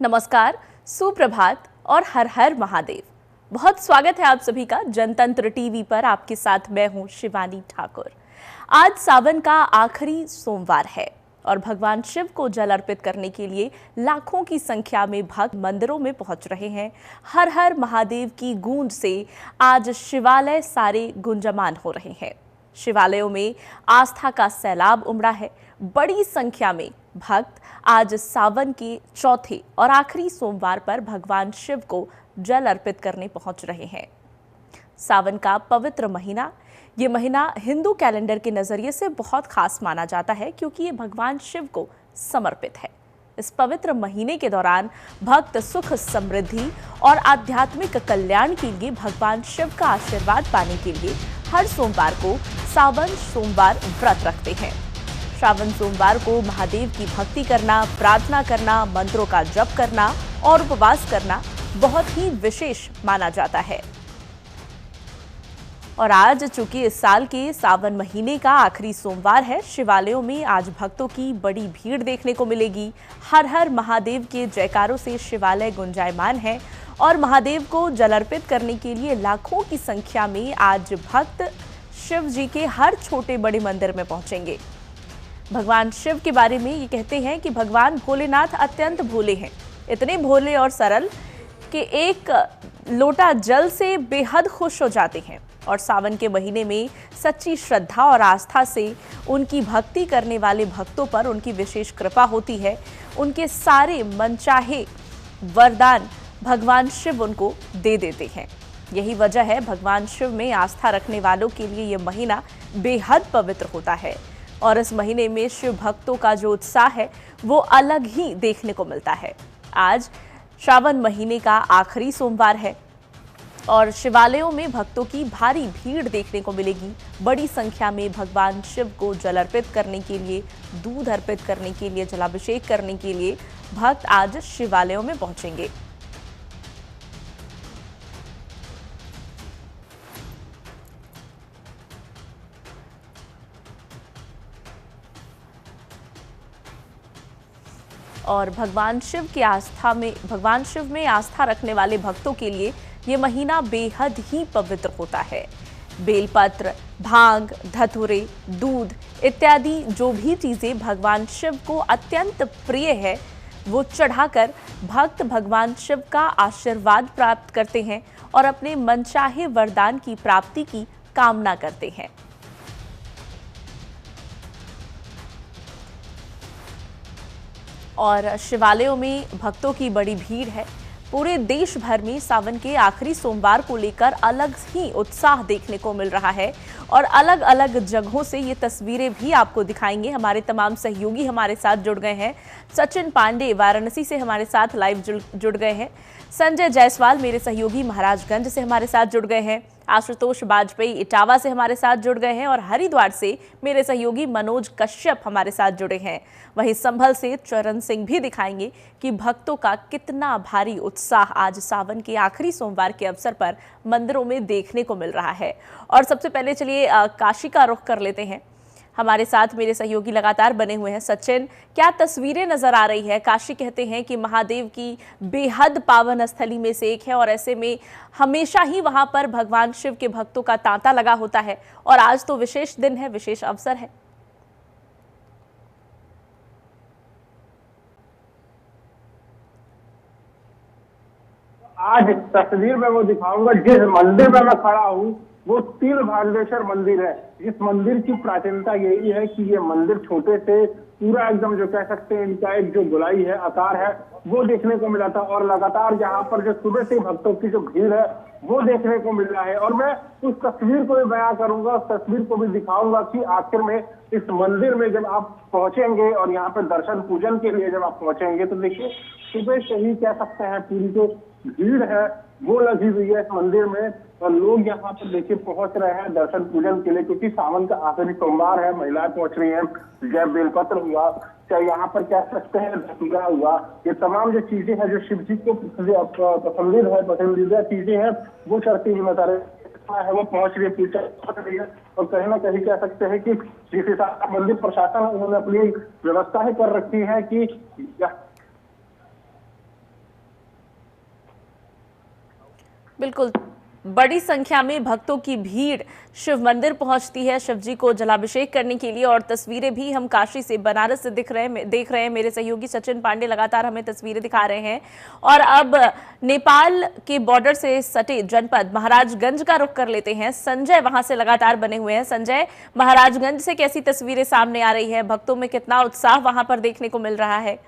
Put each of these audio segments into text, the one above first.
नमस्कार, सुप्रभात और हर हर महादेव। बहुत स्वागत है आप सभी का जनतंत्र टीवी पर। आपके साथ मैं हूं शिवानी ठाकुर। आज सावन का आखिरी सोमवार है और भगवान शिव को जल अर्पित करने के लिए लाखों की संख्या में भक्त मंदिरों में पहुंच रहे हैं। हर हर महादेव की गूंज से आज शिवालय सारे गुंजमान हो रहे हैं। शिवालयों में आस्था का सैलाब उमड़ा है। बड़ी संख्या में भक्त आज सावन के चौथे और आखिरी सोमवार पर भगवान शिव को जल अर्पित करने पहुंच रहे हैं। सावन का पवित्र महीना, ये महीना हिंदू कैलेंडर के नजरिए से बहुत खास माना जाता है क्योंकि ये भगवान शिव को समर्पित है। इस पवित्र महीने के दौरान भक्त सुख, समृद्धि और आध्यात्मिक कल्याण के लिए भगवान शिव का आशीर्वाद पाने के लिए हर सोमवार को सावन सोमवार व्रत रखते हैं। श्रावण सोमवार को महादेव की भक्ति करना, प्रार्थना करना, मंत्रों का जप करना और उपवास करना बहुत ही विशेष माना जाता है। और आज चूंकि इस साल के सावन महीने का आखिरी सोमवार है, शिवालयों में आज भक्तों की बड़ी भीड़ देखने को मिलेगी। हर हर महादेव के जयकारों से शिवालय गुंजायमान है और महादेव को जल अर्पित करने के लिए लाखों की संख्या में आज भक्त शिव जी के हर छोटे बड़े मंदिर में पहुंचेंगे। भगवान शिव के बारे में ये कहते हैं कि भगवान भोलेनाथ अत्यंत भोले हैं, इतने भोले और सरल कि एक लोटा जल से बेहद खुश हो जाते हैं। और सावन के महीने में सच्ची श्रद्धा और आस्था से उनकी भक्ति करने वाले भक्तों पर उनकी विशेष कृपा होती है। उनके सारे मनचाहे वरदान भगवान शिव उनको दे देते हैं। यही वजह है भगवान शिव में आस्था रखने वालों के लिए ये महीना बेहद पवित्र होता है। और इस महीने में शिव भक्तों का जो उत्साह है वो अलग ही देखने को मिलता है। आज श्रावण महीने का आखिरी सोमवार है और शिवालयों में भक्तों की भारी भीड़ देखने को मिलेगी। बड़ी संख्या में भगवान शिव को जल अर्पित करने के लिए, दूध अर्पित करने के लिए, जलाभिषेक करने के लिए भक्त आज शिवालयों में पहुंचेंगे। और भगवान शिव में आस्था रखने वाले भक्तों के लिए ये महीना बेहद ही पवित्र होता है। बेलपत्र, भांग, धतूरे, दूध इत्यादि जो भी चीजें भगवान शिव को अत्यंत प्रिय है वो चढ़ाकर भक्त भगवान शिव का आशीर्वाद प्राप्त करते हैं और अपने मनचाहे वरदान की प्राप्ति की कामना करते हैं। और शिवालयों में भक्तों की बड़ी भीड़ है। पूरे देश भर में सावन के आखिरी सोमवार को लेकर अलग ही उत्साह देखने को मिल रहा है और अलग अलग जगहों से ये तस्वीरें भी आपको दिखाएंगे। हमारे तमाम सहयोगी हमारे साथ जुड़ गए हैं। सचिन पांडे वाराणसी से हमारे साथ लाइव जुड़ गए हैं। संजय जायसवाल मेरे सहयोगी महाराजगंज से हमारे साथ जुड़ गए हैं। आशुतोष बाजपेयी इटावा से हमारे साथ जुड़ गए हैं और हरिद्वार से मेरे सहयोगी मनोज कश्यप हमारे साथ जुड़े हैं। वहीं संभल से चरण सिंह भी दिखाएंगे कि भक्तों का कितना भारी उत्साह आज सावन के आखिरी सोमवार के अवसर पर मंदिरों में देखने को मिल रहा है। और सबसे पहले चलिए काशी का रुख कर लेते हैं। हमारे साथ मेरे सहयोगी लगातार बने हुए हैं। सचिन, क्या तस्वीरें नजर आ रही है? काशी कहते हैं कि महादेव की बेहद पावन स्थली में से एक है और ऐसे में हमेशा ही वहां पर भगवान शिव के भक्तों का तांता लगा होता है और आज तो विशेष दिन है, विशेष अवसर है। आज तस्वीर में वो दिखाऊंगा जिस मंदिर में मैं खड़ा हूँ वो तिलभांडेश्वर मंदिर है। इस मंदिर की प्राचीनता यही है कि ये मंदिर छोटे से पूरा एकदम जो कह सकते हैं इनका एक जो गोलाई है, आकार है, वो देखने को मिला था और लगातार यहाँ पर जो सुबह से भक्तों की जो भीड़ है वो देखने को मिल रहा है। और मैं उस तस्वीर को भी बयां करूंगा, उस तस्वीर को भी दिखाऊंगा कि आखिर में इस मंदिर में जब आप पहुंचेंगे और यहाँ पे दर्शन पूजन के लिए जब आप पहुंचेंगे तो देखिए सुबह से ही कह सकते हैं पूरी जो भीड़ है वो लगी हुई है इस मंदिर में और लोग यहाँ पर देखिए पहुंच रहे हैं दर्शन पूजन के लिए, क्योंकि सावन का आखिरी सोमवार है। महिलाएं पहुंच रही हैं, जय बेलपत्र हुआ, चाहे यहाँ पर कह सकते हैं धतूरा हुआ, ये तमाम जो चीजें हैं जो शिव जी को पसंदीदा चीजें हैं वो चढ़ती हुई नजर है, वो पहुंच रही है, पूजा पहुंच रही है। और कहीं ना कहीं कह सकते हैं कि जिस हिसाब से मंदिर प्रशासन उन्होंने अपनी व्यवस्था ही कर रखी है कि बिल्कुल, बड़ी संख्या में भक्तों की भीड़ शिव मंदिर पहुंचती है शिव जी को जलाभिषेक करने के लिए। और तस्वीरें भी हम काशी से बनारस से देख रहे हैं। मेरे सहयोगी सचिन पांडे लगातार हमें तस्वीरें दिखा रहे हैं। और अब नेपाल के बॉर्डर से सटे जनपद महाराजगंज का रुख कर लेते हैं। संजय वहां से लगातार बने हुए हैं। संजय, महाराजगंज से कैसी तस्वीरें सामने आ रही है? भक्तों में कितना उत्साह वहां पर देखने को मिल रहा है?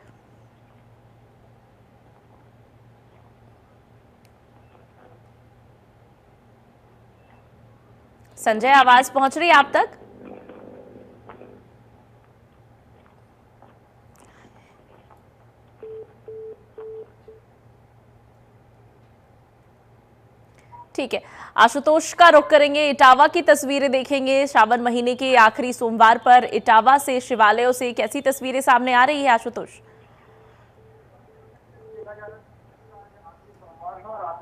संजय, आवाज पहुंच रही है आप तक? ठीक है, आशुतोष का रुख करेंगे। इटावा की तस्वीरें देखेंगे। श्रावण महीने के आखिरी सोमवार पर इटावा से शिवालयों से कैसी तस्वीरें सामने आ रही है आशुतोष?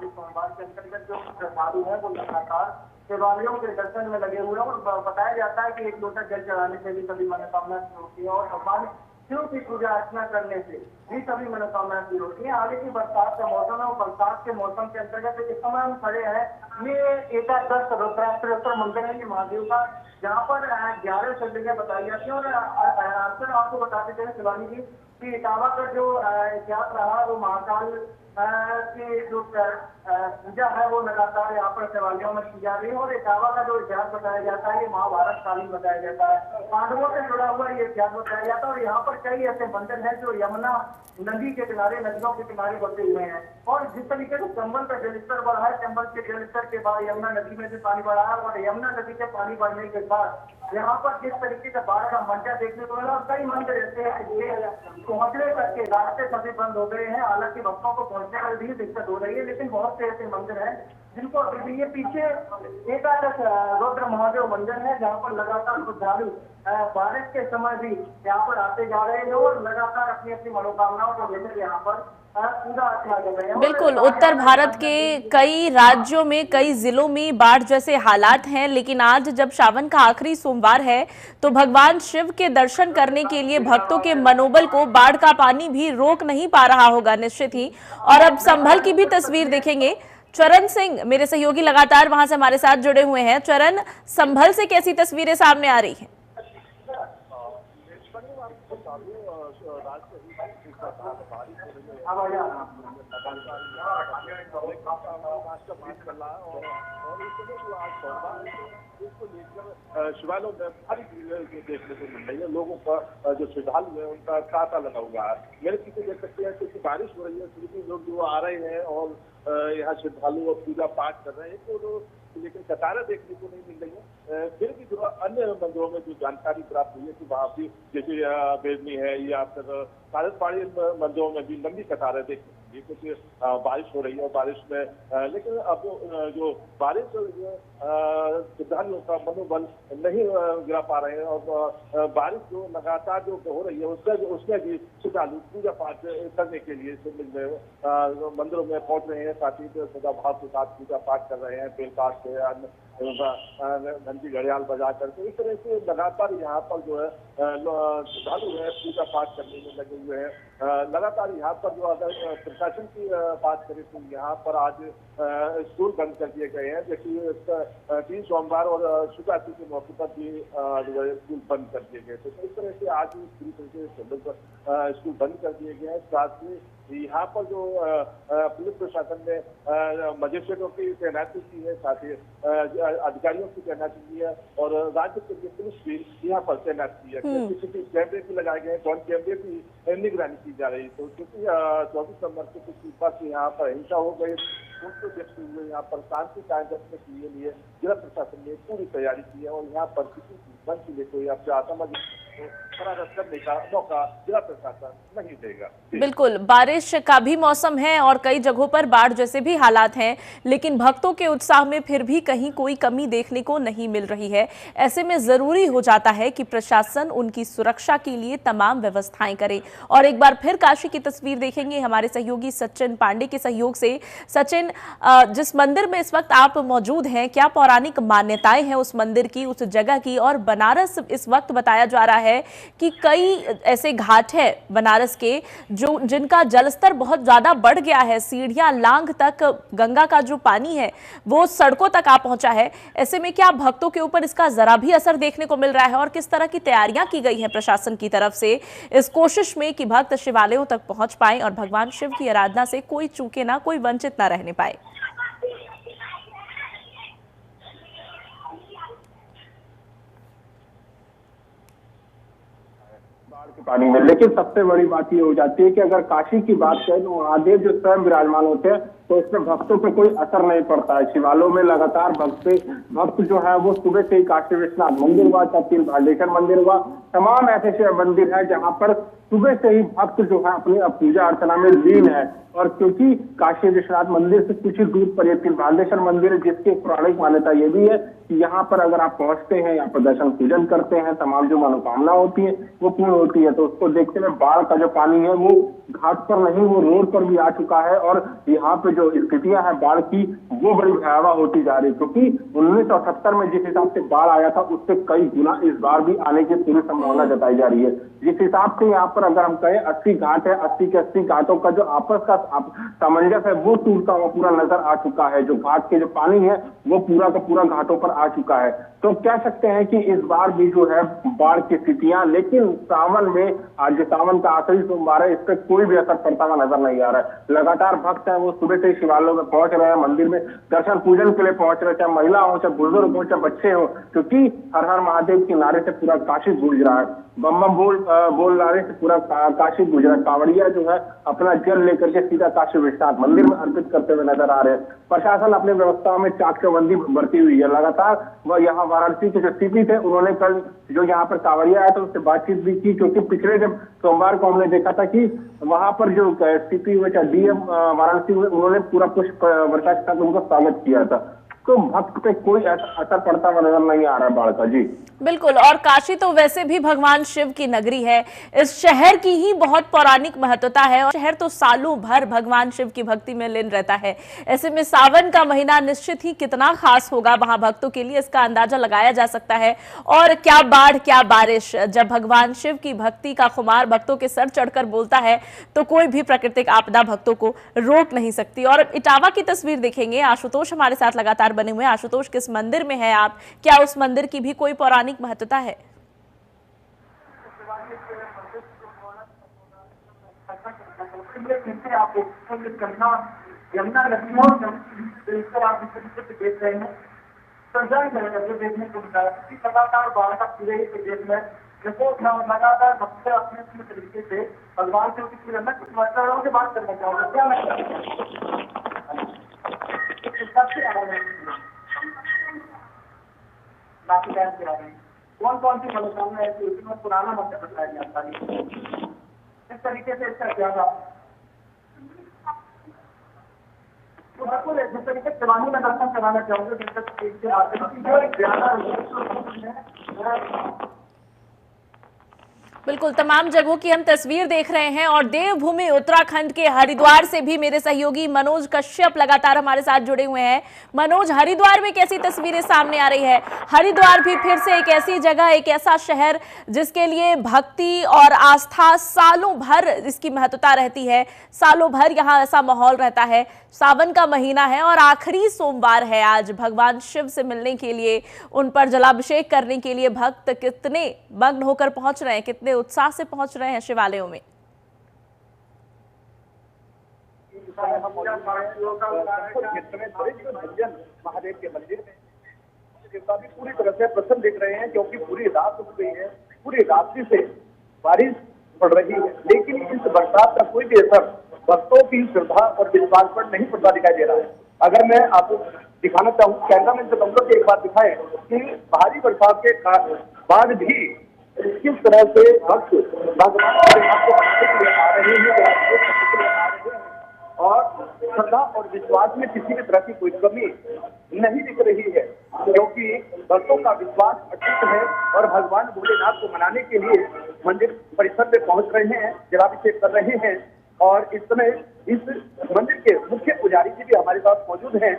सोमवार के अंतर्गत जो श्रद्धालु है वो लगातार शिवालयों के दर्शन में लगे हुए हैं और बताया जाता है कि एक लोटा जल चढ़ाने से भी सभी मनोकामना पूरी होती है और भगवान शिव की पूजा अर्चना करने से भी सभी मनोकामना पूरी होती है। हालांकि बरसात का मौसम है और बरसात के मौसम के अंतर्गत इस समय हम खड़े हैं, ये एकादश रुद्राक्षर मंदिर है ये महादेव का, जहाँ पर 11 संख्या बताई जाती है। और अक्सर आपको बताते चले शिवानी जी कि इटावा का जो इतिहास रहा वो महाकाल की जो पूजा है वो लगातार यहाँ पर शिवालयों में की जा रही है। और इटावा का जो इतिहास बताया जाता है ये महाभारत कालीन बताया जाता है, पांडवों से जुड़ा हुआ ये इतिहास बताया जाता है। और यहाँ पर कई ऐसे मंदिर हैं जो यमुना नदी के किनारे, नदियों के किनारे बसे हुए हैं। और जिस तरीके से चंबल का जलस्तर बढ़ा है, चंबल के जलस्तर के बाद यमुना नदी में भी पानी बढ़ा है और यमुना नदी के पानी बढ़ने के बाद यहाँ पर जिस तरीके से बाढ़ का मंचा देखने को मिला और कई मंदिर ऐसे हैं पहुंचने तक के रास्ते सभी बंद हो गए हैं। हालांकि भक्तों को पहुंचने में भी दिक्कत हो रही है, लेकिन बहुत से ऐसे मंदिर हैं जिनको अभी ये पीछे एकादश रुद्र महादेव मंदिर है जहाँ पर लगातार श्रद्धालु बारिश के समय भी यहाँ पर आते जा रहे हैं और लगातार अपनी अपनी मनोकामनाओं को लेकर यहाँ पर पूरा अर्चना कर रहे हैं। बिल्कुल, उत्तर भारत के कई राज्यों में, कई जिलों में बाढ़ जैसे हालात हैं, लेकिन आज जब श्रावण का आखिरी सोमवार है तो भगवान शिव के दर्शन करने के लिए भक्तों के मनोबल को बाढ़ का पानी भी रोक नहीं पा रहा होगा निश्चित ही। और अब संभल की भी तस्वीर देखेंगे। चरण सिंह मेरे सहयोगी लगातार वहां से हमारे साथ जुड़े हुए हैं। चरण, संभल से कैसी तस्वीरें सामने आ रही हैं? शिवालयों में भारी भीड़ देखने को मिल रही है। लोगों का जो श्रद्धालु है उनका तांता लगा हुआ है। मेरे पीछे देख सकते हैं क्योंकि बारिश हो रही है, फिर लोग जो आ रहे हैं और यहाँ श्रद्धालु पूजा पाठ कर रहे हैं तो लेकिन कतारें देखने को नहीं मिल रही है। फिर भी जो अन्य मंदिरों में जो जानकारी प्राप्त हुई है कि वहाँ भी जैसे बेदनी है या फिर सारसबाड़ी मंदिरों में भी लंबी कतारें देखने को मिली। कुछ बारिश हो रही है और बारिश में लेकिन अब जो बारिश श्रद्धालुओं का मनोबल नहीं गिरा पा रहे हैं और बारिश जो लगातार जो हो रही है उसमें भी श्रद्धालु पूजा पाठ करने के लिए मंदिरों में पहुंच रहे हैं। साथ ही सदा भाव के साथ पूजा पाठ कर रहे हैं, बेलपात से घंटी घड़ियाल बजा करके। इस तरह से लगातार यहाँ पर जो है श्रद्धालु है पूजा पाठ करने में लगे हुए हैं। लगातार यहाँ पर जो अगर प्रशासन की बात करें तो यहाँ पर आज स्कूल बंद कर दिए गए हैं। जैसे 3 सोमवार और शिवरात्रि के मौके पर भी स्कूल बंद कर दिए गए थे। तो इस तरह से आज पूरी तरीके से स्कूल बंद कर दिए गए हैं। साथ ही यहाँ पर जो पुलिस प्रशासन ने मजिस्ट्रेटों की तैनाती की है, साथ ही अधिकारियों की तैनाती की है और राज्य के लिए पुलिस भी यहाँ पर तैनात की है। सीसीटीवी कैमरे भी लगाए गए हैं, ड्रोन कैमरे की निगरानी की जा रही है। तो क्योंकि 24 नंबर को कुछ बस यहाँ पर हिंसा हो गई, उनको देखते हुए यहाँ पर शांति कायम रखने के लिए जिला प्रशासन ने पूरी तैयारी की है और यहाँ पर किसी मन के लिए कोई आपसे आतंक करने का मौका जिला प्रशासन नहीं देगा। बिल्कुल, बारिश का भी मौसम है और कई जगहों पर बाढ़ जैसे भी हालात हैं, लेकिन भक्तों के उत्साह में फिर भी कहीं कोई कमी देखने को नहीं मिल रही है। ऐसे में जरूरी हो जाता है कि प्रशासन उनकी सुरक्षा के लिए तमाम व्यवस्थाएं करे। और एक बार फिर काशी की तस्वीर देखेंगे हमारे सहयोगी सचिन पांडे के सहयोग से। सचिन, जिस मंदिर में इस वक्त आप मौजूद हैं, क्या पौराणिक मान्यताएं हैं उस मंदिर की, उस जगह की? और बनारस इस वक्त बताया जा रहा है कि कई ऐसे घाट है बनारस के जिनका जलस्तर बहुत ज्यादा बढ़ गया है। सीढ़ियां लांघ तक गंगा का जो पानी है वो सड़कों तक आ पहुंचा है। ऐसे में क्या भक्तों के ऊपर इसका जरा भी असर देखने को मिल रहा है और किस तरह की तैयारियां की गई हैं प्रशासन की तरफ से इस कोशिश में कि भक्त शिवालयों तक पहुंच पाए और भगवान शिव की आराधना से कोई चूके ना, कोई वंचित ना रहने पाए? पानी में, लेकिन सबसे बड़ी बात ये हो जाती है कि अगर काशी की बात करें तो महादेव जो स्वयं विराजमान होते हैं तो उसमें भक्तों पे कोई असर नहीं पड़ता है। शिवालयों में लगातार भक्त जो है वो सुबह से ही काशी विश्वनाथ मंदिर हुआ, तीन भांडेश्वर मंदिर हुआ, तमाम ऐसे शिव मंदिर है जहां पर सुबह से ही भक्त जो है अपनी पूजा अर्चना में लीन है। और क्योंकि काशी विश्वनाथ मंदिर से कुछ ही दूर पर ये तीन भांडेश्वर मंदिर है, जिसकी पौराणिक मान्यता ये भी है कि यहाँ पर अगर आप पहुंचते हैं, यहाँ पर दर्शन पूजन करते हैं, तमाम जो मनोकामना होती है वो पूर्ण होती है। तो उसको देखते हुए बाढ़ का जो पानी है वो घाट पर नहीं, वो रोड पर भी आ चुका है और यहाँ पे जो स्थितियां हैं बाढ़ की वो बड़ी भयावह होती जा रही है। क्योंकि 1978 में जिस हिसाब से बाढ़ आया था उससे कई गुना इस बार भी आने की पूरी संभावना जताई जा रही है। जिस हिसाब से यहाँ पर अगर हम कहें 80 घाट है, 80 के 80 घाटों का जो आपस का सामंजस्य है वो टूटता हुआ पूरा नजर आ चुका है। जो घाट के जो पानी है वो पूरा का पूरा घाटों पर आ चुका है। तो कह सकते हैं कि इस बार भी जो है बाढ़ की स्थितियां, लेकिन सावन में आज जो सावन का आखिरी सोमवार है इस पर कोई भी असर पड़ता हुआ नजर नहीं आ रहा है। लगातार भक्त है वो सुबह से शिवालयों में पहुंच रहे हैं, मंदिर में दर्शन पूजन के लिए पहुंच रहे हैं, चाहे महिला हो, चाहे बुजुर्ग हो, चाहे बच्चे हो, क्योंकि हर हर महादेव के नारे से पूरा काशी गूंज रहा है। बम बम बोल नारे से पूरा काशी गूंज रहा है। कांवड़िया जो है अपना जल लेकर के सीधा काशी विश्वनाथ मंदिर में अर्पित करते हुए नजर आ रहे हैं। प्रशासन अपनी व्यवस्थाओं में चाकचौबंदी बरती हुई है। लगातार वह यहाँ वाराणसी के जो सीपी थे उन्होंने कल जो यहाँ पर कांवड़िया आया था उससे बातचीत भी की, क्योंकि पिछले जब सोमवार को हमने देखा था कि वहां पर जो सीपी हुए चाहे डीएम वाराणसी हुए उन्होंने पूरा पुष्प वर्षा के साथ उनका स्वागत किया था। तो भक्त पे कोई असर पड़ता हुआ नजर नहीं आ रहा बाढ़ का। जी बिल्कुल। और काशी तो वैसे भी भगवान शिव की नगरी है। इस शहर की ही बहुत पौराणिक महत्वता है और शहर तो सालों भर भगवान शिव की भक्ति में लीन रहता है। ऐसे में सावन का महीना निश्चित ही कितना खास होगा वहां भक्तों के लिए, इसका अंदाजा लगाया जा सकता है। और क्या बाढ़ क्या बारिश, जब भगवान शिव की भक्ति का खुमार भक्तों के सर चढ़कर बोलता है तो कोई भी प्राकृतिक आपदा भक्तों को रोक नहीं सकती। और इटावा की तस्वीर देखेंगे, आशुतोष हमारे साथ लगातार बने हुए। आशुतोष, किस मंदिर में है आप? क्या उस मंदिर की भी कोई पौराणिक महत्वता है? आप यमुना नदी आप देख रहे हैं, देखने को मिला है लगातार बाढ़ का पूरे ही प्रदेश में लगातार भक्त अपने अपने तरीके से भगवान से कुछ वर्षाओं से बात करना चाहूँगा। क्या बाकी टाइम से आ रहे हैं, कौन कौन सी मनोकामना ऐसी होती है, पुराना मंदिर बताया जाता है, इस तरीके से इसका क्या था जिस तरीके शिवानी में दर्शन कराना चाहूँगा। बिल्कुल, तमाम जगहों की हम तस्वीर देख रहे हैं और देवभूमि उत्तराखंड के हरिद्वार से भी मेरे सहयोगी मनोज कश्यप लगातार हमारे साथ जुड़े हुए हैं। मनोज, हरिद्वार में कैसी तस्वीरें सामने आ रही है? हरिद्वार भी फिर से एक ऐसी जगह, एक ऐसा शहर जिसके लिए भक्ति और आस्था सालों भर इसकी महत्वता रहती है, सालों भर यहाँ ऐसा माहौल रहता है। सावन का महीना है और आखिरी सोमवार है आज। भगवान शिव से मिलने के लिए, उन पर जलाभिषेक करने के लिए भक्त कितने मग्न होकर पहुंच रहे हैं, कितने उत्साह से पहुंच रहे हैं शिवालयों में? महादेव के मंदिर में देवता भी पूरी तरह से प्रसन्न दिख रहे हैं, क्योंकि पूरी रात हो गई है, पूरी रात्रि से बारिश पड़ रही है, लेकिन इस बरसात का कोई भी असर भक्तों की श्रद्धा और विश्वास पर नहीं पड़ता दिखाई दे रहा है। अगर मैं आपको दिखाना चाहूँ, कैमरामैन से कहूँगा कि एक बात दिखाएं कि भारी बरसात के बाद भी किस तरह से भक्त भगवान को आ रहे हैं और श्रद्धा और विश्वास में किसी भी तरह की कोई कमी नहीं दिख रही है, क्योंकि भक्तों का विश्वास अटूट है और भगवान भोलेनाथ को मनाने के लिए मंदिर परिसर में पहुंच रहे हैं, जलाभिषेक कर रहे हैं। और इस समय इस मंदिर के मुख्य पुजारी जी भी हमारे साथ मौजूद हैं,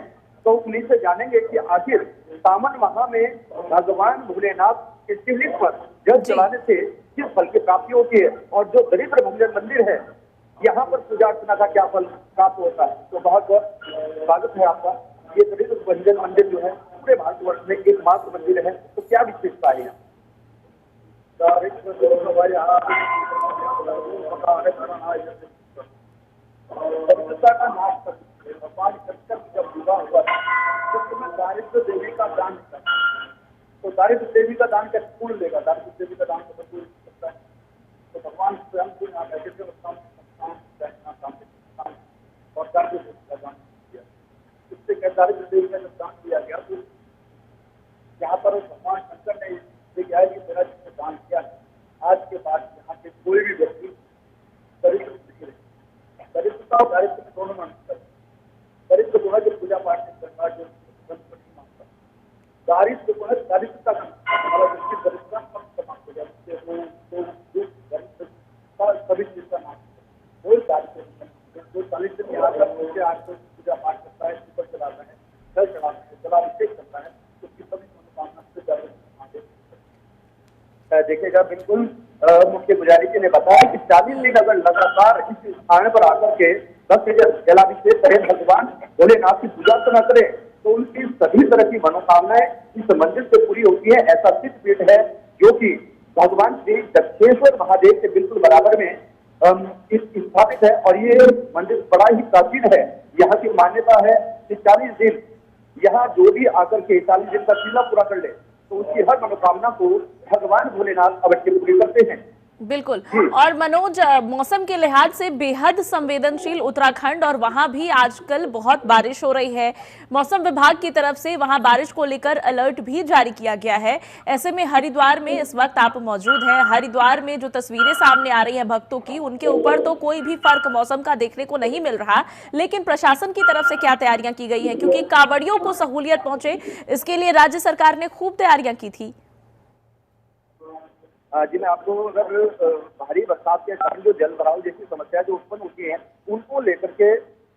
तो उन्हीं से जानेंगे कि आखिर सावन माह में भगवान भोलेनाथ के शिवलिंग पर जल चढ़ाने से किस फल की प्राप्ति होती है, और जो दरिद्र भंजन मंदिर है यहाँ पर पूजा अर्चना का क्या फल प्राप्त होता है। तो बहुत बहुत स्वागत है आपका। ये दरिद्र भंजन मंदिर जो है पूरे भारतवर्ष में एकमात्र मंदिर है, तो क्या विशेषता है यहाँ? दरिद्रता का नाश कर भगवान शंकर जब विवाह हुआ था तो उसमें दारिद्र देवी का दान किया, तो दारिद्र देवी का दान कैसे पूर्ण लेगा? दारिद्र देवी का दान कैसे पूर्ण सकता है? तो भगवान स्वयं को यहाँ बैठे थे और दारिद्र देवी का दान किया। इससे क्या दारिद्र देवी का जब दान किया गया तो यहाँ पर भगवान शंकर ने ये कहा कि मेरा जिसने दान किया है आज के बाद यहाँ पे कोई भी व्यक्ति दरिद्र नहीं रहे। दरिद्रता और दारिद्र में दोनों मानता है। दरिद्र को है जो पूजा पाठ नहीं करता, जो नहीं मानता। दारिद्र को है दारिद्रता का दरिद्रता कम समाप्त हो जाए, सभी चीज का नाम कोई दारिद्र जो दारिद्र में आकर आज पूजा पाठ करता है, ऊपर चलाता है, जल चढ़ाता है, जलाभिषेक करता है, उसकी सभी मनोकामना से देखेगा। बिल्कुल मुख्य पुजारी जी ने बताया कि 40 दिन अगर लगातार इस स्थान पर आकर के 10 जलाभिषेक करें, भगवान भोलेनाथ की पूजा अर्चना करें, तो उनकी सभी तरह की मनोकामनाएं इस मंदिर से पूरी होती है। ऐसा सिद्ध पीठ है जो कि भगवान श्री दक्षेश्वर महादेव के बिल्कुल बराबर में स्थापित है, और ये मंदिर बड़ा ही प्राचीन है। यहाँ की मान्यता है कि 40 दिन यहाँ जो भी आकर के 40 दिन का चीला पूरा कर ले तो उसकी हर मनोकामना को भगवान भोलेनाथ अवश्य पूरी करते हैं। बिल्कुल। और मनोज, मौसम के लिहाज से बेहद संवेदनशील उत्तराखंड, और वहां भी आजकल बहुत बारिश हो रही है। मौसम विभाग की तरफ से वहां बारिश को लेकर अलर्ट भी जारी किया गया है। ऐसे में हरिद्वार में इस वक्त आप मौजूद हैं। हरिद्वार में जो तस्वीरें सामने आ रही हैं भक्तों की, उनके ऊपर तो कोई भी फर्क मौसम का देखने को नहीं मिल रहा, लेकिन प्रशासन की तरफ से क्या तैयारियां की गई है? क्योंकि कांवड़ियों को सहूलियत पहुंचे, इसके लिए राज्य सरकार ने खूब तैयारियां की थी। जी मैं आपको अगर भारी बरसात के कारण जो जल भराव जैसी समस्या जो उत्पन्न होती है उनको लेकर के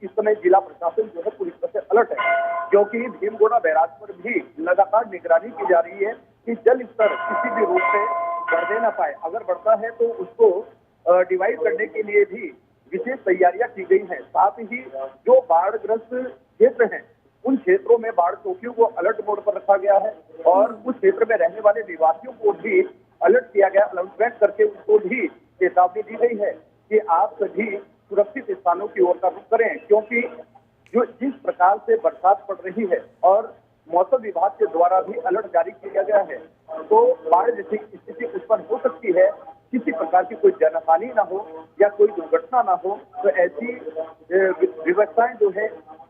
इस समय जिला प्रशासन जो है पूरी तरह से अलर्ट है, क्योंकि भीमगोड़ा बैराज पर भी लगातार निगरानी की जा रही है कि जल स्तर किसी भी रूप से बढ़ने न पाए। अगर बढ़ता है तो उसको डिवाइड करने के लिए भी विशेष तैयारियां की गई हैं। साथ ही जो बाढ़ग्रस्त क्षेत्र हैं उन क्षेत्रों में बाढ़ चौकियों को अलर्ट मोड पर रखा गया है, और उस क्षेत्र में रहने वाले निवासियों को भी अलर्ट किया गया, अनाउंसमेंट करके उनको भी चेतावनी दी गई है कि आप सभी सुरक्षित स्थानों की ओर का रुख करें, क्योंकि जो जिस प्रकार से बरसात पड़ रही है और मौसम विभाग के द्वारा भी अलर्ट जारी किया गया है, तो बाढ़ जैसी स्थिति उत्पन्न हो सकती है। किसी प्रकार की कोई जनहानि ना हो या कोई दुर्घटना ना हो, तो ऐसी व्यवस्थाएं जो है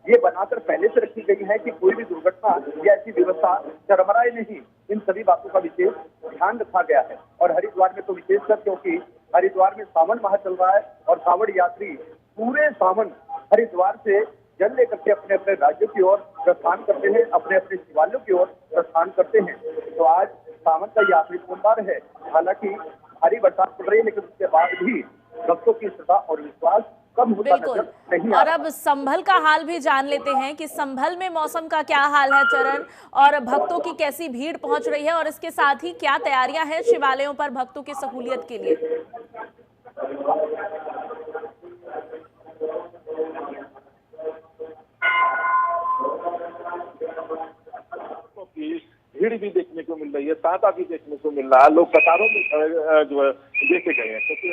ये बनाकर पहले से रखी गई है कि कोई भी दुर्घटना या ऐसी व्यवस्था चरमराए नहीं। इन सभी बातों का विशेष ध्यान रखा गया है। और हरिद्वार में तो विशेषकर क्योंकि हरिद्वार में सावन माह चल रहा है और कांवड़ यात्री पूरे सावन हरिद्वार से जल लेकर के अपने अपने राज्यों की ओर प्रस्थान करते हैं, अपने अपने शिवालयों की ओर प्रस्थान करते हैं। तो आज सावन का ये आखिरी सोमवार है। हालांकि भारी बरसात पड़ रही है, लेकिन उसके बाद भी भक्तों की श्रद्धा और विश्वास कम होता नजर नहीं आ रहा। और अब संभल का हाल भी जान लेते हैं कि संभल में मौसम का क्या हाल है चरण, और भक्तों की कैसी भीड़ पहुंच रही है, और इसके साथ ही क्या तैयारियां हैं शिवालयों पर भक्तों की सहूलियत के लिए। भीड़ भी देखने को मिल रही है, तांता भी देखने को मिल रहा है। लोग कतारों में जो है देखे गए हैं, क्योंकि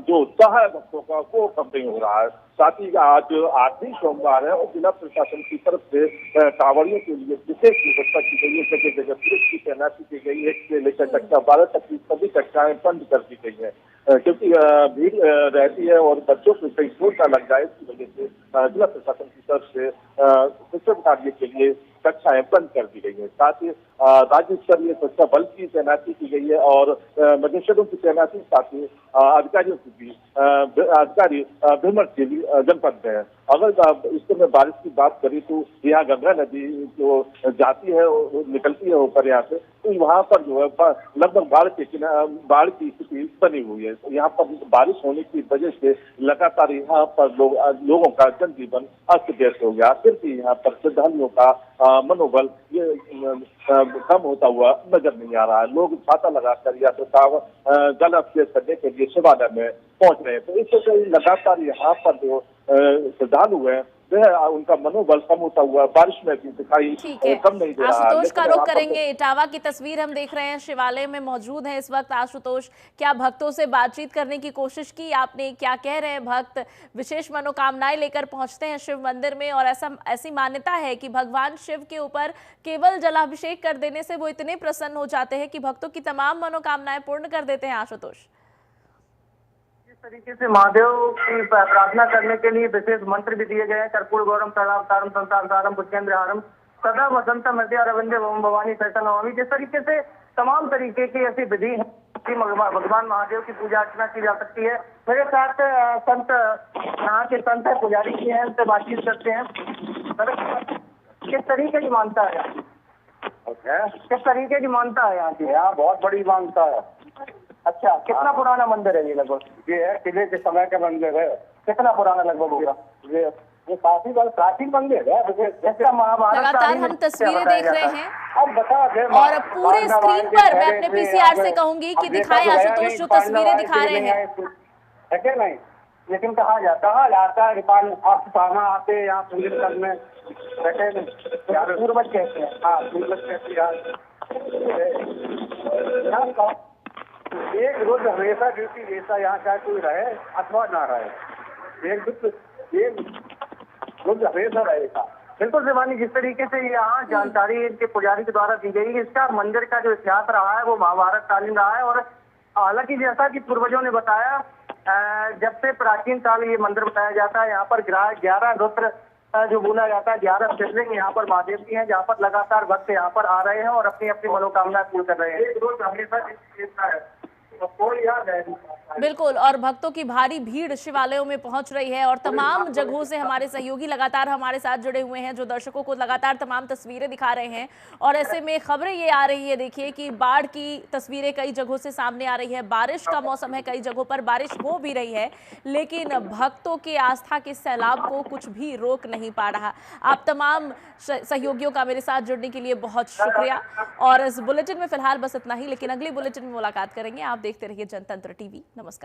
जो उत्साह है भक्तों का वो कम नहीं हो रहा है। साथ ही आज आखिरी सोमवार है और जिला प्रशासन की तरफ से कांवड़ियों के लिए विशेष व्यवस्था की गई है। जगह जगह पुलिस की तैनाती की गई है। 1 से लेकर कक्षा 12 तक की सभी कक्षाएं बंद कर दी गई है, क्योंकि भीड़ रहती है और बच्चों को कहीं चोट न लग जाए, इसकी वजह से जिला प्रशासन की तरफ से शिक्षण कार्य के लिए कक्षाएं बंद कर दी गई है। साथ ही राज्य स्तरीय सुरक्षा बल की तैनाती की गई है और मजिस्ट्रेटों की तैनाती, साथ ही अधिकारियों की भी अधिकारी भीमर जनपद में अगर इससे मैं बारिश की बात करी तो यहाँ गंगा नदी जो जाती है निकलती है ऊपर यहाँ से, तो वहाँ पर जो है लगभग बाढ़ की स्थिति बनी हुई है। यहाँ पर बारिश होने की वजह से लगातार यहाँ पर लोगों का जनजीवन अस्त व्यस्त हो गया। फिर भी यहाँ पर श्रद्धालुओं का मनोबल ये कम होता हुआ नजर नहीं आ रहा है। लोग छाता लगाकर या तो जल अभिषेक करने के लिए शिवालय में पहुंच रहे हैं। तो इससे लगातार यहाँ पर जो श्रद्धालु है उनका मनोबल कम होता हुआ बारिश में भी दिखाई कम नहीं दे रहा। आशुतोष का रुख करेंगे। इटावा की तस्वीर हम देख रहे हैं, शिवालय में मौजूद है इस वक्त आशुतोष। क्या भक्तों से बातचीत करने की कोशिश की आपने? क्या कह रहे हैं भक्त? विशेष मनोकामनाएं लेकर पहुंचते हैं शिव मंदिर में और ऐसी मान्यता है कि भगवान शिव के ऊपर केवल जलाभिषेक कर देने से वो इतने प्रसन्न हो जाते हैं कि भक्तों की तमाम मनोकामनाएं पूर्ण कर देते हैं। आशुतोष, तरीके से महादेव की प्रार्थना करने के लिए विशेष मंत्र भी दिए गए हैं। कर्पूर गौरम सदावतारम संसारसारम भुजगेंद्रहारम सदा वसंतम हृदय अरविंदे ओम भवानी सहितं नमामि। जिस तरीके से तमाम तरीके की ऐसी विधि है कि भगवान महादेव की पूजा अर्चना की जा सकती है। मेरे साथ संत यहाँ के संत है, पुजारी जी हैं, उनसे बातचीत करते हैं। किस तरीके की मानता है? किस तरीके की मानता है यहाँ की? यहाँ बहुत बड़ी मानता है। अच्छा, कितना पुराना मंदिर है ये? लगभग ये है किले के समय का मंदिर है। कितना पुराना लगभग होगा? ये काफी प्राचीन मंदिर है। जैसे महाभारत लगातार हम तस्वीरें देख रहे हैं अब बता दें और पूरे स्क्रीन पर मैं अपने पीसीआर से कहूंगी कि दिखाएं आशुतोष जो तस्वीरें दिखा रहे हैं। है क्या नहीं? लेकिन कहा जाता है आप आते हैं यहाँ मंदिर में बैठे पूर्वज कहते हैं। हाँ, पूर्वज कहते हैं। एक रोज हमेशा ड्यूटी जैसा यहाँ चाहे कोई रहे अथवा ना रहे, एक रोज हमेशा रहेगा। बिल्कुल शिवानी, जिस तरीके से यहाँ जानकारी इनके पुजारी के द्वारा दी गई है, इसका मंदिर का जो इतिहास रहा है वो महाभारत कालीन रहा है। और हालांकि जैसा कि पूर्वजों ने बताया, जब से प्राचीन काल ये मंदिर बताया जाता है, यहाँ पर 11 रुद्र जो बोला जाता है, 11 शिवलिंग यहाँ पर महादेव की हैं, जहाँ पर लगातार भक्त यहाँ पर आ रहे हैं और अपनी अपनी मनोकामनाएं पूर्ण कर रहे हैं। एक रोज हमेशा है तो कोई याद है। बिल्कुल, और भक्तों की भारी भीड़ शिवालयों में पहुंच रही है और तमाम जगहों से हमारे सहयोगी लगातार हमारे साथ जुड़े हुए हैं जो दर्शकों को लगातार तमाम तस्वीरें दिखा रहे हैं। और ऐसे में खबरें ये आ रही है, देखिए कि बाढ़ की तस्वीरें कई जगहों से सामने आ रही है। बारिश का मौसम है, कई जगहों पर बारिश हो भी रही है, लेकिन भक्तों के आस्था के सैलाब को कुछ भी रोक नहीं पा रहा। आप तमाम सहयोगियों का मेरे साथ जुड़ने के लिए बहुत शुक्रिया। और इस बुलेटिन में फिलहाल बस इतना ही, लेकिन अगली बुलेटिन में मुलाकात करेंगे। आप देखते रहिए जनतंत्र टीवी। नमस्कार।